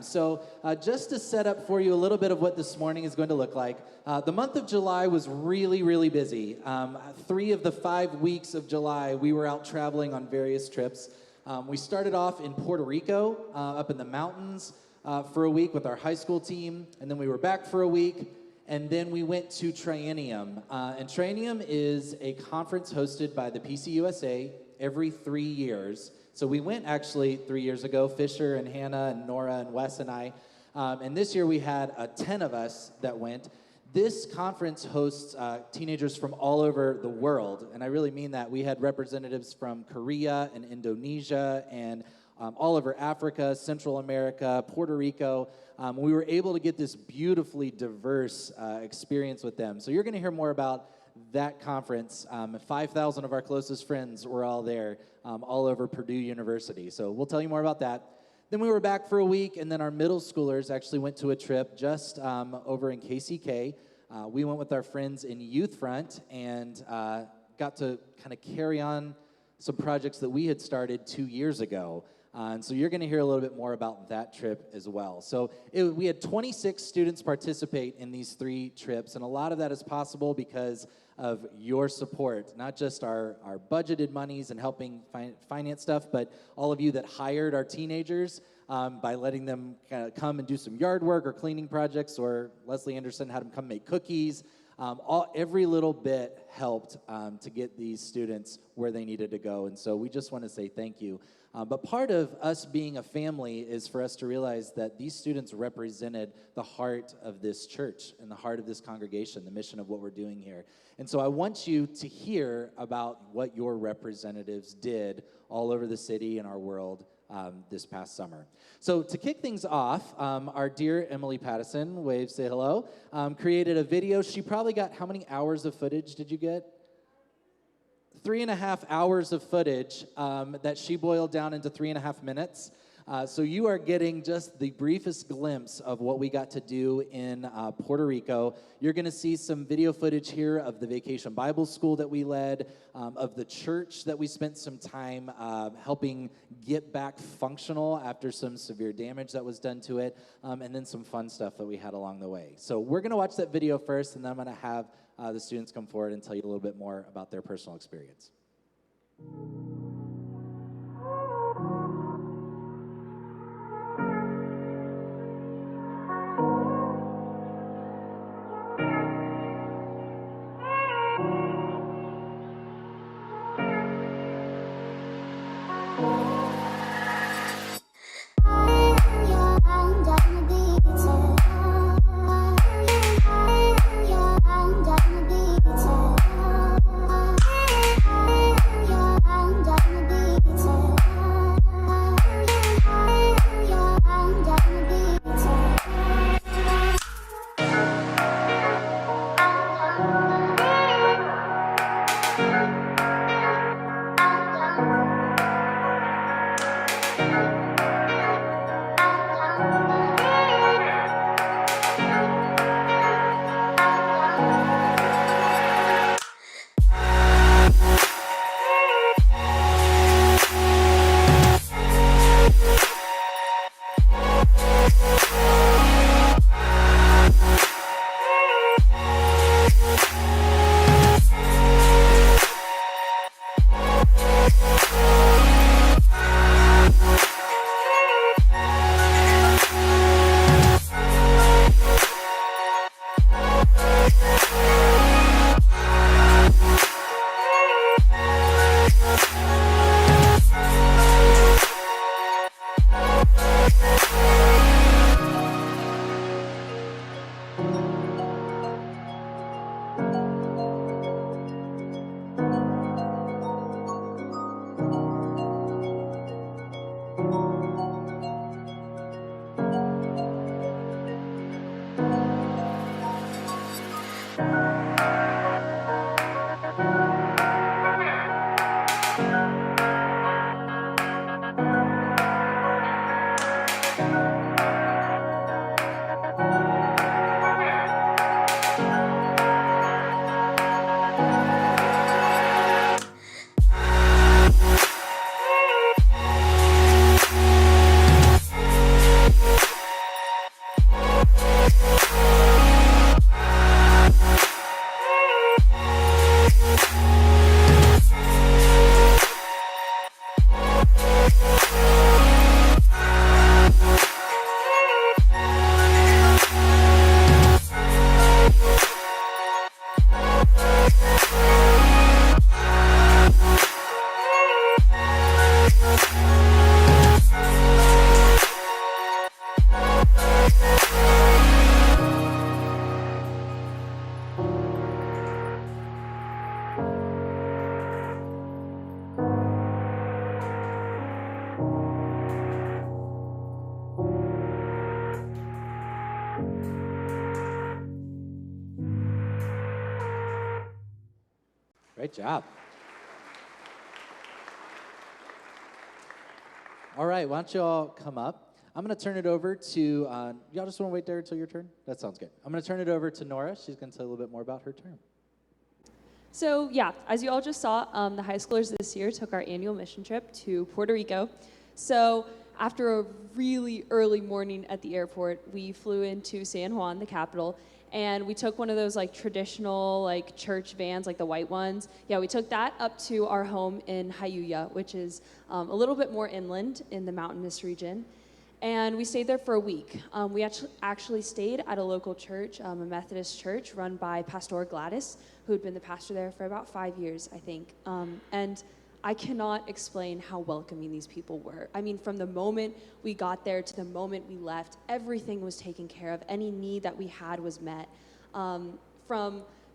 Just to set up for you a little bit of what this morning is going to look like, the month of July was really, really busy. 3 of the 5 weeks of July, we were out traveling on various trips. We started off in Puerto Rico, up in the mountains, for a week with our high school team, and then we were back for a week, and then we went to Triennium. And Triennium is a conference hosted by the PCUSA every 3 years. So we went actually 3 years ago, Fisher and Hannah and Nora and Wes and I. And this year we had 10 of us that went. This conference hosts teenagers from all over the world. And I really mean that. We had representatives from Korea and Indonesia and all over Africa, Central America, Puerto Rico. We were able to get this beautifully diverse experience with them. So you're going to hear more about that conference. 5,000 of our closest friends were all there, all over Purdue University. So we'll tell you more about that. Then we were back for a week, and then our middle schoolers actually went to a trip just over in KCK. We went with our friends in Youth Front and got to kind of carry on some projects that we had started 2 years ago. And so you're going to hear a little bit more about that trip as well. So we had 26 students participate in these 3 trips, and a lot of that is possible because of your support, not just our budgeted monies and helping finance stuff, but all of you that hired our teenagers by letting them kind of come and do some yard work or cleaning projects, or Leslie Anderson had them come make cookies. Every little bit helped to get these students where they needed to go, and so we just want to say thank you. But part of us being a family is for us to realize that these students represented the heart of this church and the heart of this congregation, the mission of what we're doing here. And so I want you to hear about what your representatives did all over the city and our world this past summer. So to kick things off, our dear Emily Pattison, wave, say hello, created a video. She probably got, how many hours of footage did you get? 3.5 hours of footage that she boiled down into 3.5 minutes. So you are getting just the briefest glimpse of what we got to do in Puerto Rico. You're going to see some video footage here of the Vacation Bible School that we led, of the church that we spent some time helping get back functional after some severe damage that was done to it, and then some fun stuff that we had along the way. So we're going to watch that video first, and then I'm going to have the students come forward and tell you a little bit more about their personal experience. Great job. All right, why don't you all come up? I'm going to turn it over to, y'all just want to wait there until your turn? That sounds good. I'm going to turn it over to Nora. She's going to tell a little bit more about her term. So yeah, as you all just saw, the high schoolers this year took our annual mission trip to Puerto Rico. So after a really early morning at the airport, we flew into San Juan, the capital, and we took one of those like traditional like church vans, like the white ones. Yeah, we took that up to our home in Jayuya, which is a little bit more inland in the mountainous region. And we stayed there for a week. We actually stayed at a local church, a Methodist church run by Pastor Gladys, who had been the pastor there for about 5 years, I think. And I cannot explain how welcoming these people were. I mean, from the moment we got there to the moment we left, everything was taken care of. Any need that we had was met.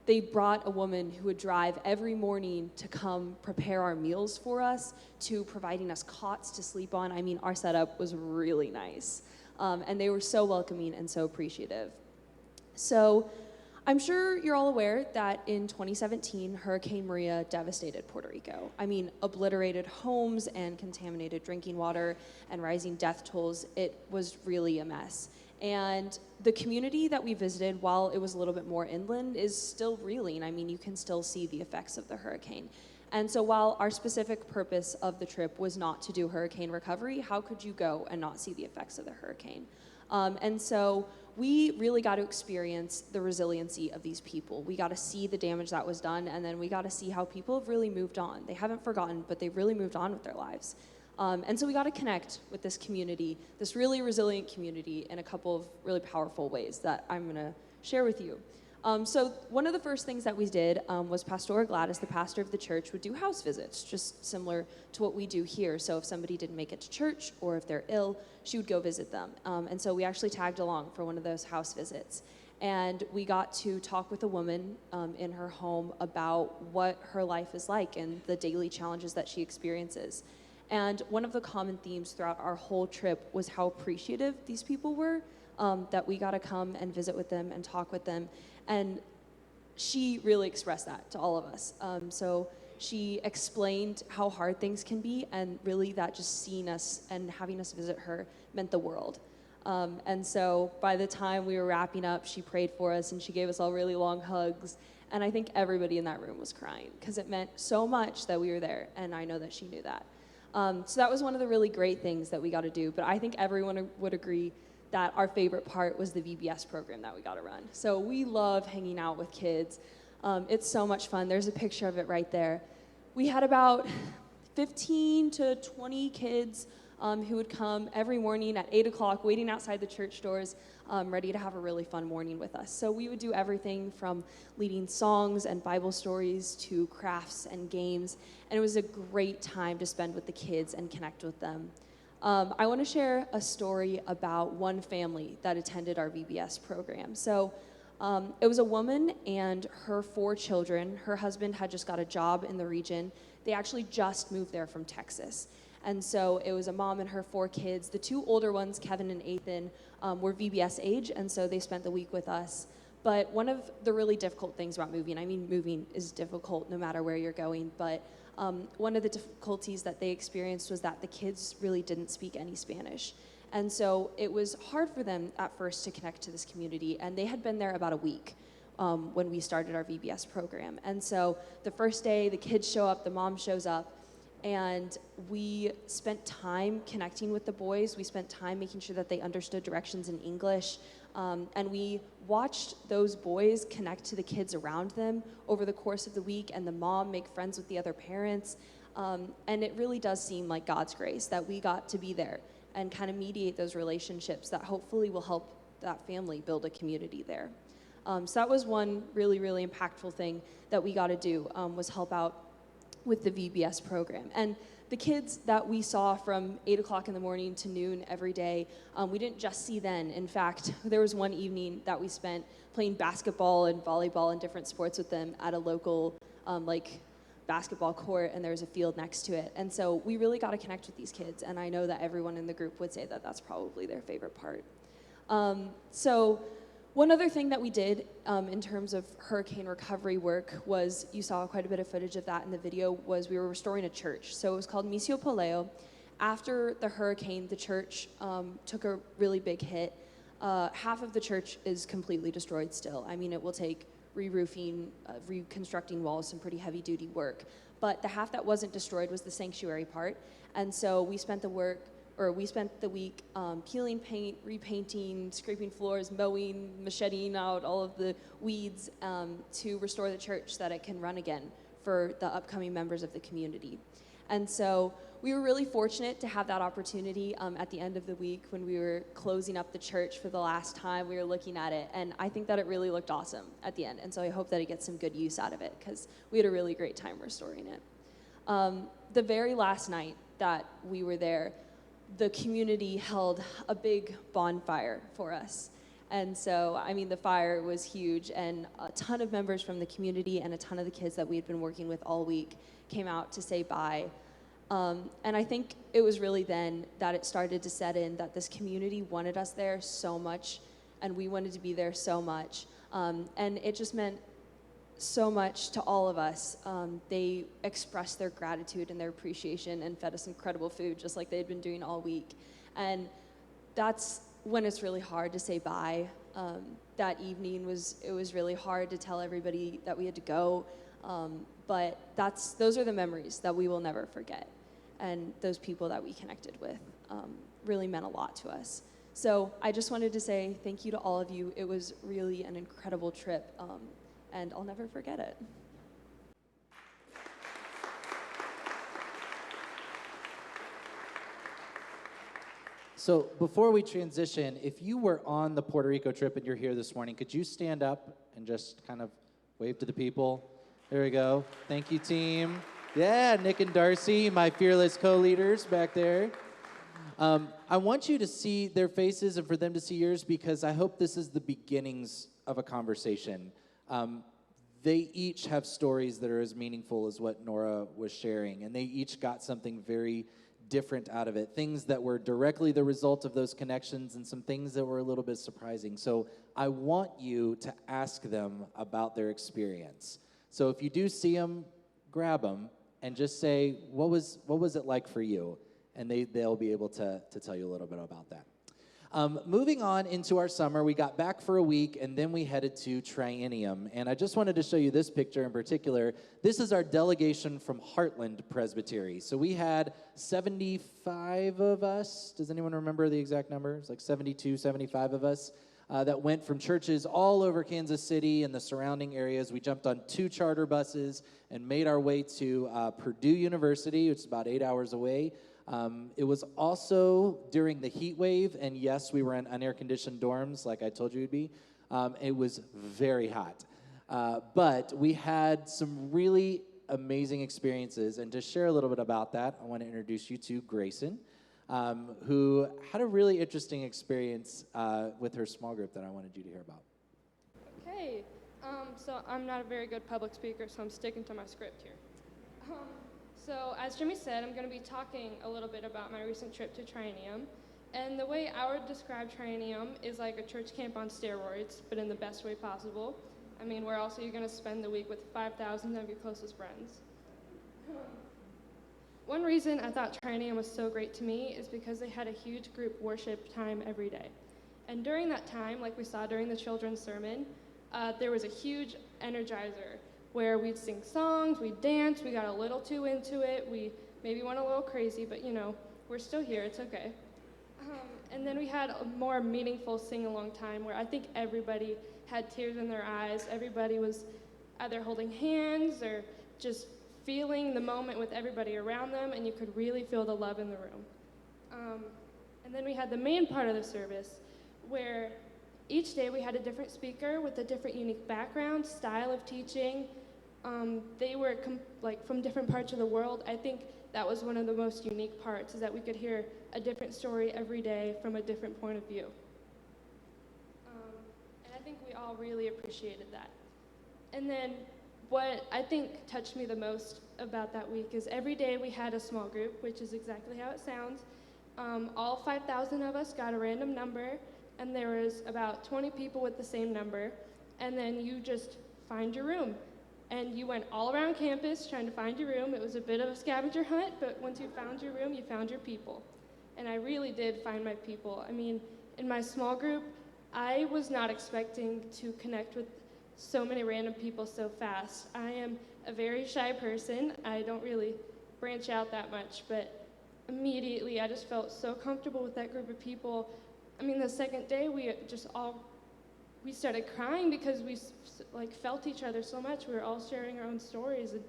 They brought a woman who would drive every morning to come prepare our meals for us, to providing us cots to sleep on. I mean, our setup was really nice. And they were so welcoming and so appreciative. So I'm sure you're all aware that in 2017, Hurricane Maria devastated Puerto Rico. I mean, obliterated homes and contaminated drinking water and rising death tolls. It was really a mess. And the community that we visited, while it was a little bit more inland, is still reeling. I mean, you can still see the effects of the hurricane. And so while our specific purpose of the trip was not to do hurricane recovery, how could you go and not see the effects of the hurricane? And so we really got to experience the resiliency of these people. We got to see the damage that was done, and then we got to see how people have really moved on. They haven't forgotten, but they've really moved on with their lives. And so we got to connect with this community, this really resilient community, in a couple of really powerful ways that I'm going to share with you. So one of the first things that we did was Pastor Gladys, the pastor of the church, would do house visits, just similar to what we do here. So if somebody didn't make it to church or if they're ill, she would go visit them. And so we actually tagged along for one of those house visits. And we got to talk with a woman in her home about what her life is like and the daily challenges that she experiences. And one of the common themes throughout our whole trip was how appreciative these people were, that we got to come and visit with them and talk with them. And she really expressed that to all of us. So she explained how hard things can be, and really that just seeing us and having us visit her meant the world. And so by the time we were wrapping up, she prayed for us and she gave us all really long hugs. And I think everybody in that room was crying because it meant so much that we were there, and I know that she knew that. So that was one of the really great things that we got to do. But I think everyone would agree that our favorite part was the VBS program that we got to run. So we love hanging out with kids. It's so much fun. There's a picture of it right there. We had about 15 to 20 kids who would come every morning at 8 o'clock, waiting outside the church doors, ready to have a really fun morning with us. So we would do everything from leading songs and Bible stories to crafts and games, and it was a great time to spend with the kids and connect with them. I want to share a story about one family that attended our VBS program. So it was a woman and her 4 children. Her husband had just got a job in the region. They actually just moved there from Texas. And so it was a mom and her 4 kids. The 2 older ones, Kevin and Ethan, were VBS age, and so they spent the week with us. But one of the really difficult things about moving, I mean, moving is difficult no matter where you're going, but one of the difficulties that they experienced was that the kids really didn't speak any Spanish. And so it was hard for them at first to connect to this community, and they had been there about a week when we started our VBS program. And so the first day, the kids show up, the mom shows up, and we spent time connecting with the boys. We spent time making sure that they understood directions in English. And we watched those boys connect to the kids around them over the course of the week, and the mom make friends with the other parents. And it really does seem like God's grace that we got to be there and kind of mediate those relationships that hopefully will help that family build a community there. So that was one really, really impactful thing that we got to do, was help out with the VBS program. And the kids that we saw from 8 o'clock in the morning to noon every day, we didn't just see then. In fact, there was one evening that we spent playing basketball and volleyball and different sports with them at a local basketball court, and there was a field next to it. And so we really got to connect with these kids, and I know that everyone in the group would say that that's probably their favorite part. So One other thing that we did in terms of hurricane recovery work was, you saw quite a bit of footage of that in the video, was we were restoring a church. So it was called Misio Poleo. After the hurricane, the church took a really big hit. Half of the church is completely destroyed still. I mean, it will take re-roofing, reconstructing walls, some pretty heavy-duty work. But the half that wasn't destroyed was the sanctuary part. And so we spent the week peeling paint, repainting, scraping floors, mowing, macheting out all of the weeds to restore the church so that it can run again for the upcoming members of the community. And so we were really fortunate to have that opportunity at the end of the week when we were closing up the church for the last time. We were looking at it, and I think that it really looked awesome at the end. And so I hope that it gets some good use out of it, because we had a really great time restoring it. The very last night that we were there, the community held a big bonfire for us. And so, I mean, the fire was huge, and a ton of members from the community and a ton of the kids that we had been working with all week came out to say bye. And I think it was really then that it started to set in that this community wanted us there so much, and we wanted to be there so much. And it just meant so much to all of us. They expressed their gratitude and their appreciation and fed us incredible food, just like they'd been doing all week. And that's when it's really hard to say bye. That evening it was really hard to tell everybody that we had to go. But those are the memories that we will never forget. And those people that we connected with really meant a lot to us. So I just wanted to say thank you to all of you. It was really an incredible trip, and I'll never forget it. So before we transition, if you were on the Puerto Rico trip and you're here this morning, could you stand up and just kind of wave to the people? There we go. Thank you, team. Yeah, Nick and Darcy, my fearless co-leaders back there. I want you to see their faces and for them to see yours, because I hope this is the beginnings of a conversation. They each have stories that are as meaningful as what Nora was sharing, and they each got something very different out of it. Things that were directly the result of those connections and some things that were a little bit surprising. So I want you to ask them about their experience. So if you do see them, grab them and just say, what was it like for you? And they'll be able to tell you a little bit about that. Moving on into our summer, we got back for a week, and then we headed to Triennium. And I just wanted to show you this picture in particular. This is our delegation from Heartland Presbytery. So we had 75 of us. Does anyone remember the exact number? It's like 72, 75 of us that went from churches all over Kansas City and the surrounding areas. We jumped on 2 charter buses and made our way to Purdue University, which is about 8 hours away. It was also during the heat wave, and yes, we were in unair-conditioned dorms, like I told you it'd be. It was very hot. But we had some really amazing experiences, and to share a little bit about that, I want to introduce you to Grayson, who had a really interesting experience with her small group that I wanted you to hear about. Okay, so I'm not a very good public speaker, so I'm sticking to my script here. So as Jimmy said, I'm going to be talking a little bit about my recent trip to Triennium. And the way I would describe Triennium is like a church camp on steroids, but in the best way possible. I mean, where also you're going to spend the week with 5,000 of your closest friends. One reason I thought Triennium was so great to me is because they had a huge group worship time every day. And during that time, like we saw during the children's sermon, there was a huge energizer where we'd sing songs, we'd dance, we got a little too into it, we maybe went a little crazy, but you know, we're still here, it's okay. And then we had a more meaningful sing-along time where I think everybody had tears in their eyes, everybody was either holding hands or just feeling the moment with everybody around them, and you could really feel the love in the room. And then we had the main part of the service where each day we had a different speaker with a different unique background, style of teaching. They were from different parts of the world. I think that was one of the most unique parts, is that we could hear a different story every day from a different point of view. And I think we all really appreciated that. And then what I think touched me the most about that week is every day we had a small group, which is exactly how it sounds. All 5,000 of us got a random number, and there was about 20 people with the same number, and then you just find your room. And you went all around campus trying to find your room. It was a bit of a scavenger hunt, but once you found your room, you found your people. And I really did find my people. I mean, in my small group, I was not expecting to connect with so many random people so fast. I am a very shy person. I don't really branch out that much, but immediately I just felt so comfortable with that group of people. I mean, the second day we started crying because we felt each other so much. We were all sharing our own stories, and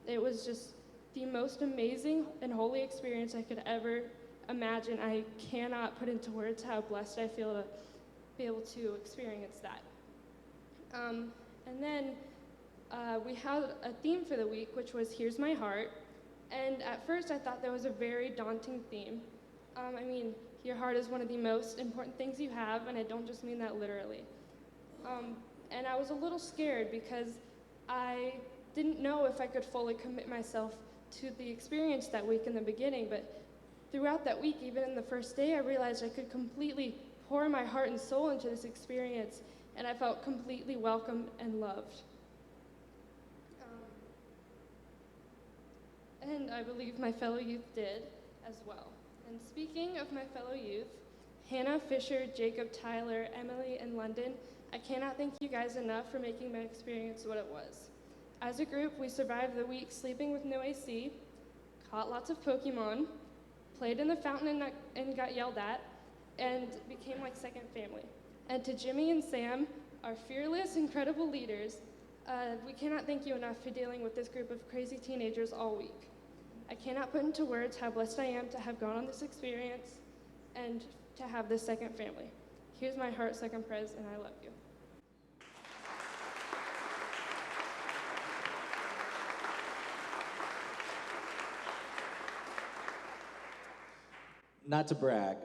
it was just the most amazing and holy experience I could ever imagine. I cannot put into words how blessed I feel to be able to experience that. And then we had a theme for the week, which was Here's My Heart. And at first I thought that was a very daunting theme. I mean, your heart is one of the most important things you have, and I don't just mean that literally. And I was a little scared because I didn't know if I could fully commit myself to the experience that week in the beginning, but throughout that week, even in the first day, I realized I could completely pour my heart and soul into this experience, and I felt completely welcomed and loved. And I believe my fellow youth did as well. And speaking of my fellow youth, Hannah, Fisher, Jacob, Tyler, Emily, and London, I cannot thank you guys enough for making my experience what it was. As a group, we survived the week sleeping with no AC, caught lots of Pokemon, played in the fountain and got yelled at, and became like second family. And to Jimmy and Sam, our fearless, incredible leaders, we cannot thank you enough for dealing with this group of crazy teenagers all week. I cannot put into words how blessed I am to have gone on this experience and to have this second family. Here's my heart, Second Pres, and I love you. Not to brag,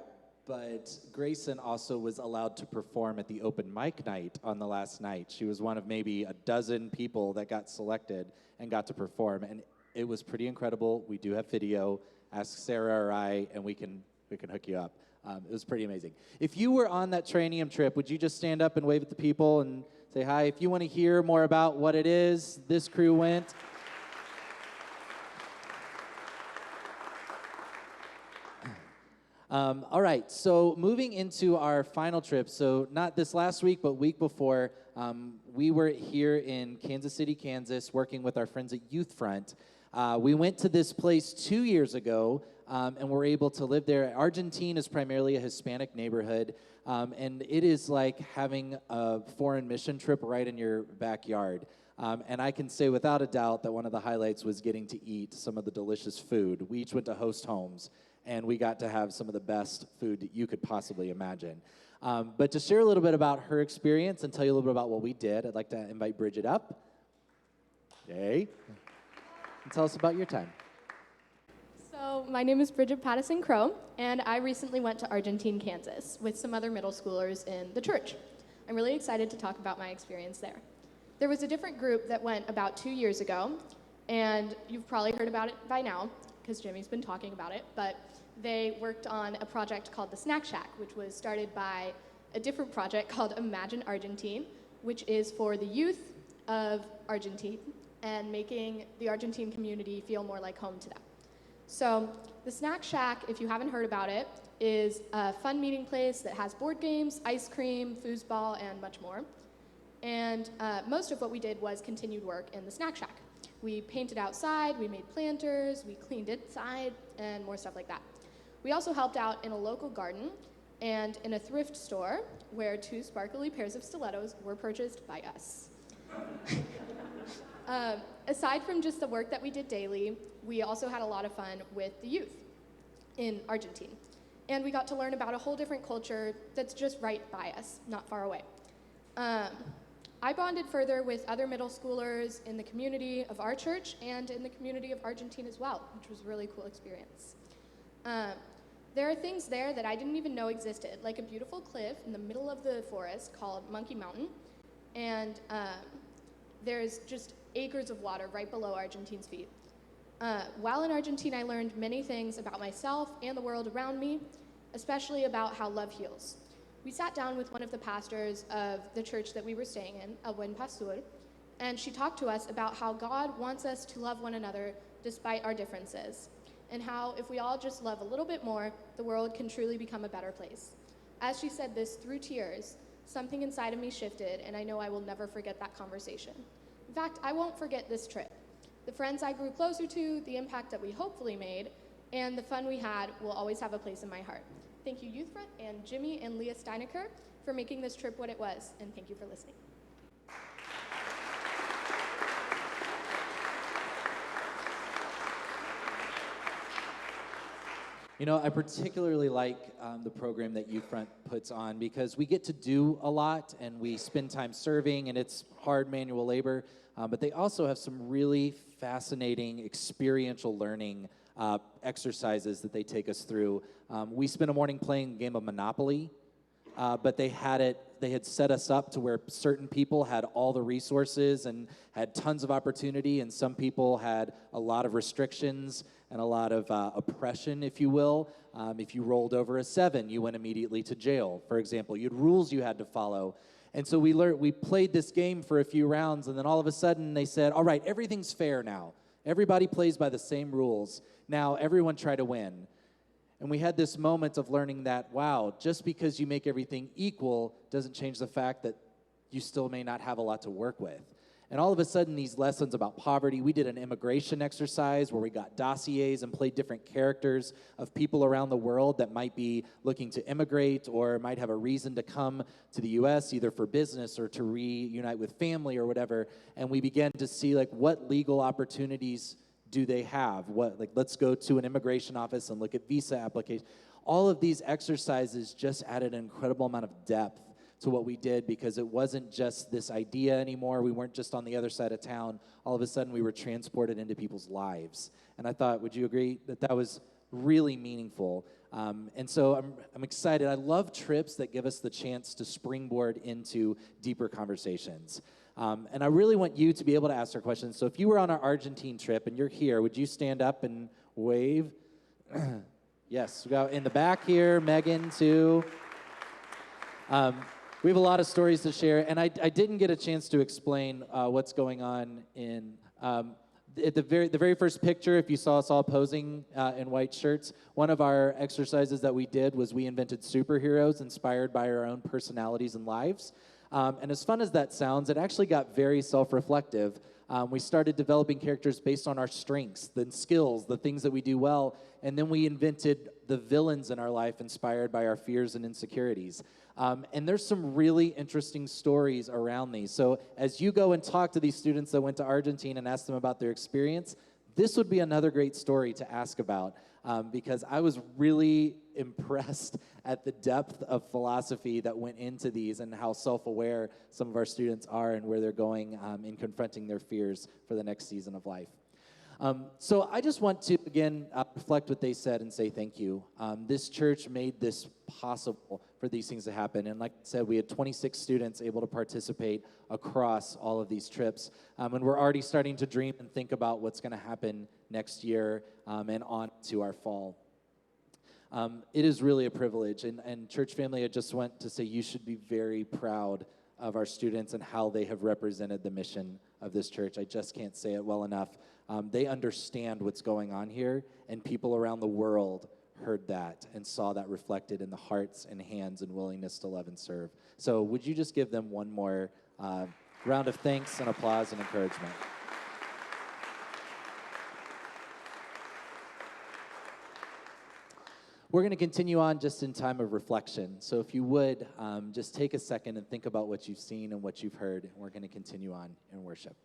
but Grayson also was allowed to perform at the open mic night on the last night. She was one of maybe a dozen people that got selected and got to perform, and it was pretty incredible. We do have video. Ask Sarah or I, and we can hook you up. It was pretty amazing. If you were on that Trinium trip, would you just stand up and wave at the people and say hi? If you want to hear more about what it is, this crew went. All right, so moving into our final trip, so not this last week, but week before, we were here in Kansas City, Kansas, working with our friends at Youth Front. We went to this place 2 years ago, and were able to live there. Argentine is primarily a Hispanic neighborhood, and it is like having a foreign mission trip right in your backyard. And I can say without a doubt that one of the highlights was getting to eat some of the delicious food. We each went to host homes, and we got to have some of the best food that you could possibly imagine. But to share a little bit about her experience and tell you a little bit about what we did, I'd like to invite Bridget up. Yay. And tell us about your time. So my name is Bridget Pattison Crow, and I recently went to Argentine, Kansas with some other middle schoolers in the church. I'm really excited to talk about my experience there. There was a different group that went about 2 years ago, and you've probably heard about it by now, because Jimmy's been talking about it, but they worked on a project called the Snack Shack, which was started by a different project called Imagine Argentine, which is for the youth of Argentine and making the Argentine community feel more like home to them. So the Snack Shack, if you haven't heard about it, is a fun meeting place that has board games, ice cream, foosball, and much more. And most of what we did was continued work in the Snack Shack. We painted outside, we made planters, we cleaned inside, and more stuff like that. We also helped out in a local garden and in a thrift store where 2 sparkly pairs of stilettos were purchased by us. Aside from just the work that we did daily, we also had a lot of fun with the youth in Argentine. And we got to learn about a whole different culture that's just right by us, not far away. I bonded further with other middle schoolers in the community of our church and in the community of Argentine as well, which was a really cool experience. There are things there that I didn't even know existed, like a beautiful cliff in the middle of the forest called Monkey Mountain, and there's just acres of water right below Argentine's feet. While in Argentina, I learned many things about myself and the world around me, especially about how love heals. we sat down with one of the pastors of the church that we were staying in, El Buen Pastor, and she talked to us about how God wants us to love one another despite our differences, and how if we all just love a little bit more, the world can truly become a better place. As she said this through tears, something inside of me shifted, and I know I will never forget that conversation. In fact, I won't forget this trip. The friends I grew closer to, the impact that we hopefully made, and the fun we had will always have a place in my heart. Thank you, Youth Front, and Jimmy and Leah Steinecker for making this trip what it was, and thank you for listening. You know, I particularly like the program that Youth Front puts on because we get to do a lot and we spend time serving, and it's hard manual labor, but they also have some really fascinating experiential learning exercises that they take us through. We spent a morning playing a game of Monopoly, but they had set us up to where certain people had all the resources and had tons of opportunity, and some people had a lot of restrictions and a lot of oppression, if you will. If you rolled over a 7, you went immediately to jail, for example. You had rules you had to follow. And so we played this game for a few rounds, and then all of a sudden they said, all right, everything's fair now. Everybody plays by the same rules. Now everyone try to win. And we had this moment of learning that, wow, just because you make everything equal doesn't change the fact that you still may not have a lot to work with. And all of a sudden, these lessons about poverty, we did an immigration exercise where we got dossiers and played different characters of people around the world that might be looking to immigrate or might have a reason to come to the U.S., either for business or to reunite with family or whatever. And we began to see, like, what legal opportunities do they have? Let's go to an immigration office and look at visa applications. All of these exercises just added an incredible amount of depth to what we did, because it wasn't just this idea anymore. We weren't just on the other side of town. All of a sudden, we were transported into people's lives. And I thought, would you agree that was really meaningful? And so I'm excited. I love trips that give us the chance to springboard into deeper conversations. And I really want you to be able to ask our questions. So if you were on our Argentine trip and you're here, would you stand up and wave? Yes, we got in the back here, Megan, too. We have a lot of stories to share, and I didn't get a chance to explain what's going on in at the very first picture. If you saw us all posing in white shirts, one of our exercises that we did was we invented superheroes inspired by our own personalities and lives. And as fun as that sounds, it actually got very self-reflective. We started developing characters based on our strengths, the skills, the things that we do well, and then we invented the villains in our life inspired by our fears and insecurities. And there's some really interesting stories around these. So as you go and talk to these students that went to Argentina and ask them about their experience, this would be another great story to ask about, because I was really impressed at the depth of philosophy that went into these and how self-aware some of our students are and where they're going in confronting their fears for the next season of life. So I just want to, again, reflect what they said and say thank you. This church made this possible for these things to happen. And like I said, we had 26 students able to participate across all of these trips. And we're already starting to dream and think about what's going to happen next year and on to our fall. It is really a privilege. And church family, I just want to say you should be very proud of our students and how they have represented the mission of this church. I just can't say it well enough. They understand what's going on here, and people around the world heard that and saw that reflected in the hearts and hands and willingness to love and serve. So would you just give them one more round of thanks and applause and encouragement? We're going to continue on just in time of reflection. So if you would, just take a second and think about what you've seen and what you've heard, and we're going to continue on in worship.